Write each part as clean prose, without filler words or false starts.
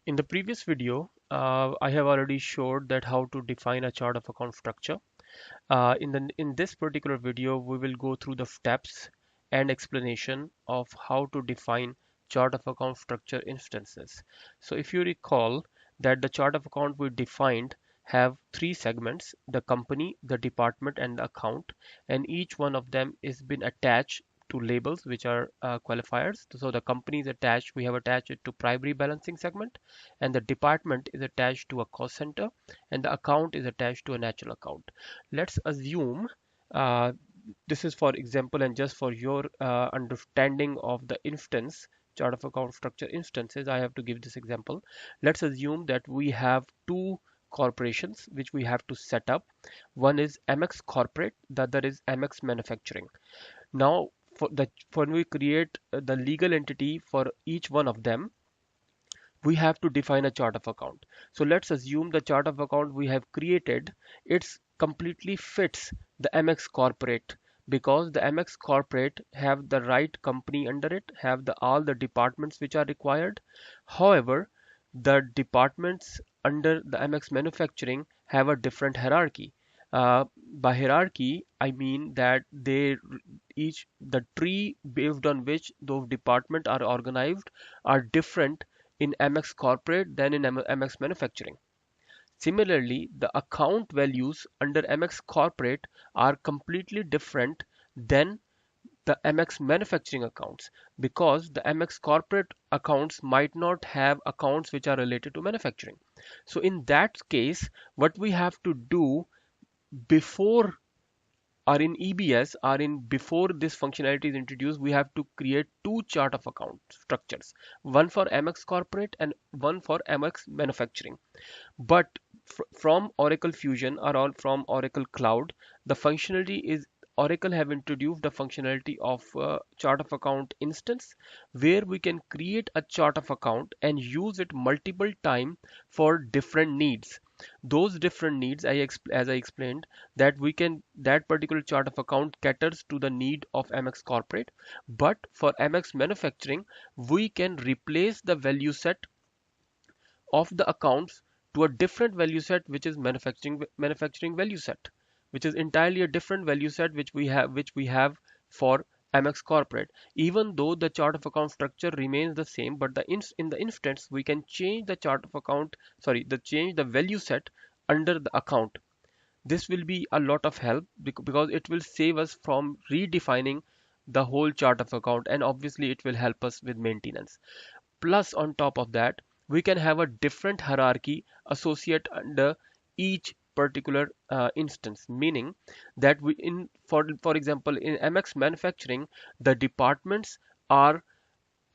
In the previous video, I have already showed that how to define a chart of account structure. In this particular video, we will go through the steps and explanation of how to define chart of account structure instances. So if you recall that the chart of account we defined have three segments: the company, the department, and the account, and each one of them is been attached to labels which are qualifiers. So the company is attached, we have attached it to primary balancing segment, and the department is attached to a cost center, and the account is attached to a natural account. Let's assume uh, this is for example and just for your understanding of the instance chart of account structure instances, I have to give this example. Let's assume that we have two corporations which we have to set up. One is MX Corporate, the other is MX Manufacturing. Now, for when we create the legal entity for each one of them, we have to define a chart of account. So let's assume the chart of account we have created, it's completely fits the MX Corporate, because the MX Corporate have the right company under it, have the all the departments which are required. However, the departments under the MX Manufacturing have a different hierarchy. By hierarchy, I mean that they each the tree based on which those departments are organized are different in MX Corporate than in MX Manufacturing. Similarly, the account values under MX Corporate are completely different than the MX Manufacturing accounts, because the MX Corporate accounts might not have accounts which are related to manufacturing. So in that case, what we have to do before or in EBS or in before this functionality is introduced, we have to create two chart of account structures, one for MX Corporate and one for MX Manufacturing. But from Oracle Fusion or from Oracle Cloud, the functionality is Oracle have introduced the functionality of chart of account instance, where we can create a chart of account and use it multiple time for different needs. Those different needs, as I explained, that we can that particular chart of account caters to the need of MX Corporate, but for MX Manufacturing, we can replace the value set of the accounts to a different value set, which is manufacturing value set, which is entirely a different value set which we have for MX Corporate. Even though the chart of account structure remains the same, but in the instance we can change the chart of account, sorry, the change the value set under the account. This will be a lot of help because it will save us from redefining the whole chart of account, and obviously it will help us with maintenance. Plus, on top of that, we can have a different hierarchy associate under each particular instance, meaning that we in for example in MX Manufacturing, the departments are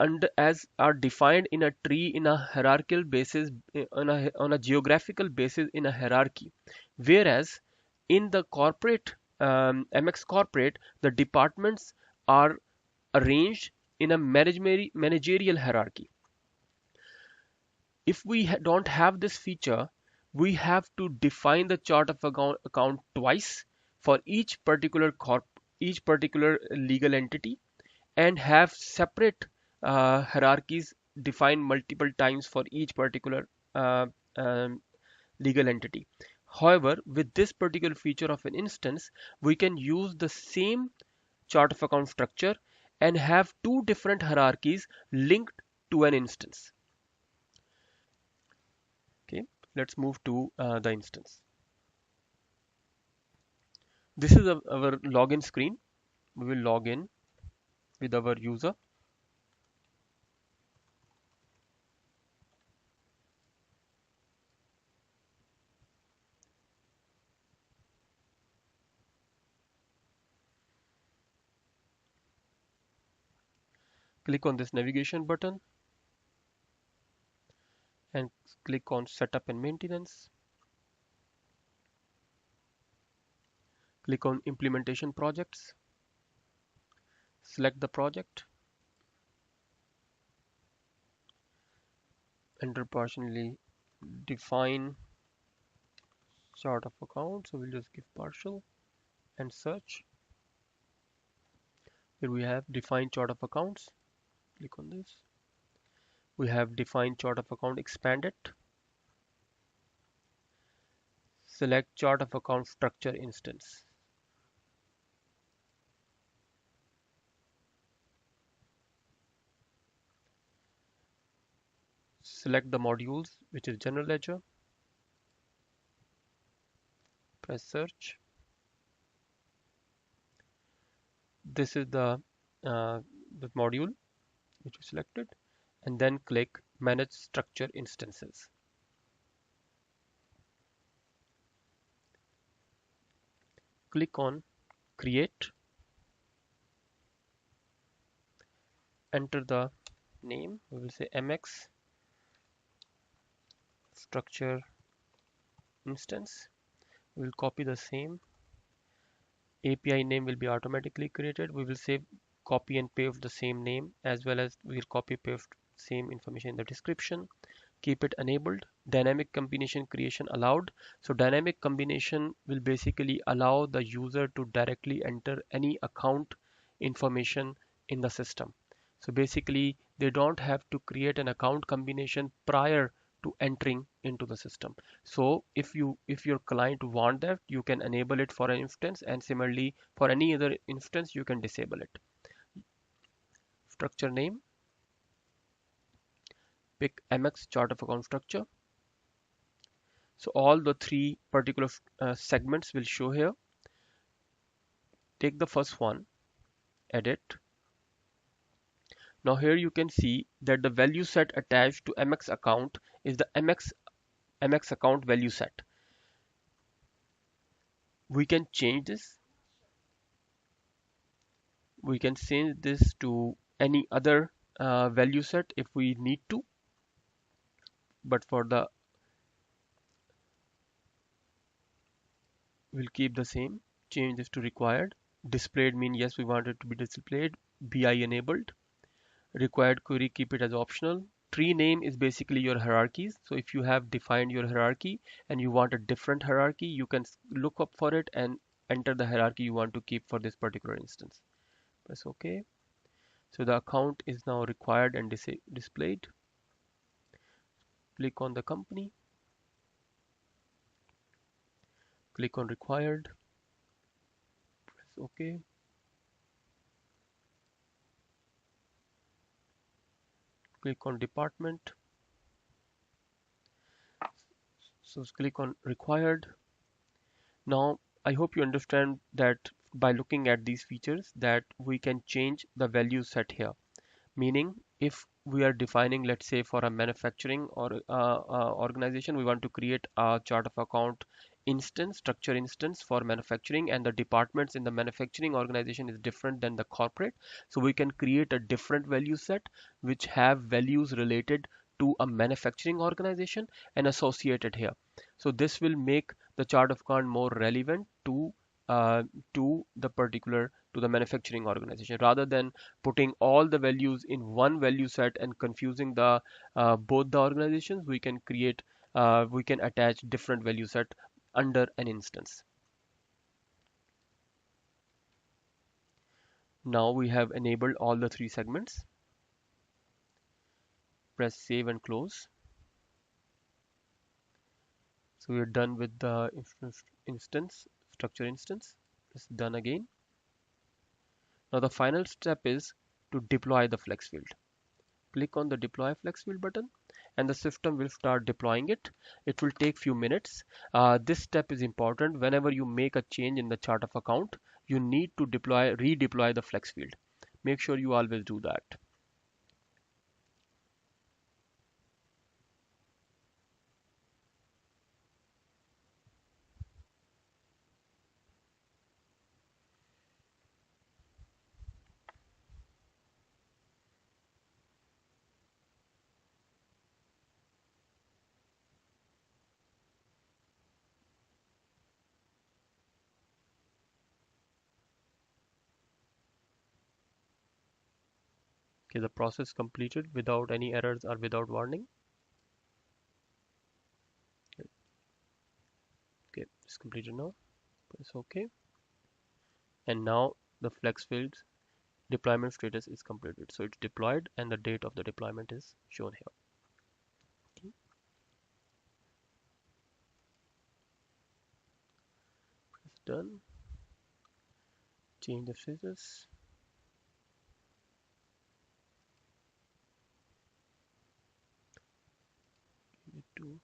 under as are defined in a tree in a hierarchical basis, on a geographical basis in a hierarchy, whereas in the corporate MX Corporate, the departments are arranged in a managerial hierarchy. If we don't have this feature, we have to define the chart of account twice for each particular legal entity, and have separate hierarchies defined multiple times for each particular uh, um, legal entity. However, with this particular feature of an instance, we can use the same chart of account structure and have two different hierarchies linked to an instance. Okay, let's move to the instance. This is our login screen. We will log in with our user. Click on this navigation button and click on setup and maintenance. Click on implementation projects. Select the project. Enter partially define chart of account. So we'll just give partial and search. Here we have define chart of accounts. Click on this. We have defined chart of account, expand it. Select chart of account structure instance. Select the modules, which is general ledger. Press search. This is the module which we selected, and then click manage structure instances. Click on create. Enter the name. We will say MX structure instance. We will copy the same. API name will be automatically created. We will say copy and paste the same name, as well as we'll copy paste same information in the description. Keep it enabled. Dynamic combination creation allowed. So dynamic combination will basically allow the user to directly enter any account information in the system. So basically they don't have to create an account combination prior to entering into the system. So if your client want that, you can enable it for an instance, and similarly for any other instance you can disable it. Structure name, pick MX chart of account structure. So all the three particular segments will show here. Take the first one, edit. Now here you can see that the value set attached to MX account is the MX account value set. We can change this. We can change this to any other value set if we need to. But for the, we'll keep the same. Change this to required. Displayed mean yes, we want it to be displayed. BI enabled. Required query, keep it as optional. Tree name is basically your hierarchies. So if you have defined your hierarchy and you want a different hierarchy, you can look up for it and enter the hierarchy you want to keep for this particular instance. Press OK. So the account is now required and displayed. Click on the company. Click on required. Press OK. Click on department. So click on required. Now I hope you understand that by looking at these features that we can change the value set here. Meaning if we are defining, let's say for a manufacturing or organization, we want to create a chart of account instance, structure instance for manufacturing, and the departments in the manufacturing organization is different than the corporate. So we can create a different value set which have values related to a manufacturing organization and associated here. So this will make the chart of account more relevant uh, to the manufacturing organization, rather than putting all the values in one value set and confusing the both the organizations. We can attach different value set under an instance. Now we have enabled all the three segments. Press save and close. So we are done with the structure instance. Press done again. Now the final step is to deploy the flex field. Click on the deploy flex field button and the system will start deploying it. It will take few minutes. This step is important. Whenever you make a change in the chart of account, you need to redeploy the flex field. Make sure you always do that. Okay, the process completed without any errors or without warning. Okay, it's completed now. Press OK. And now the flex fields deployment status is completed. So it's deployed and the date of the deployment is shown here. Okay. Press done. Change the status. Give it to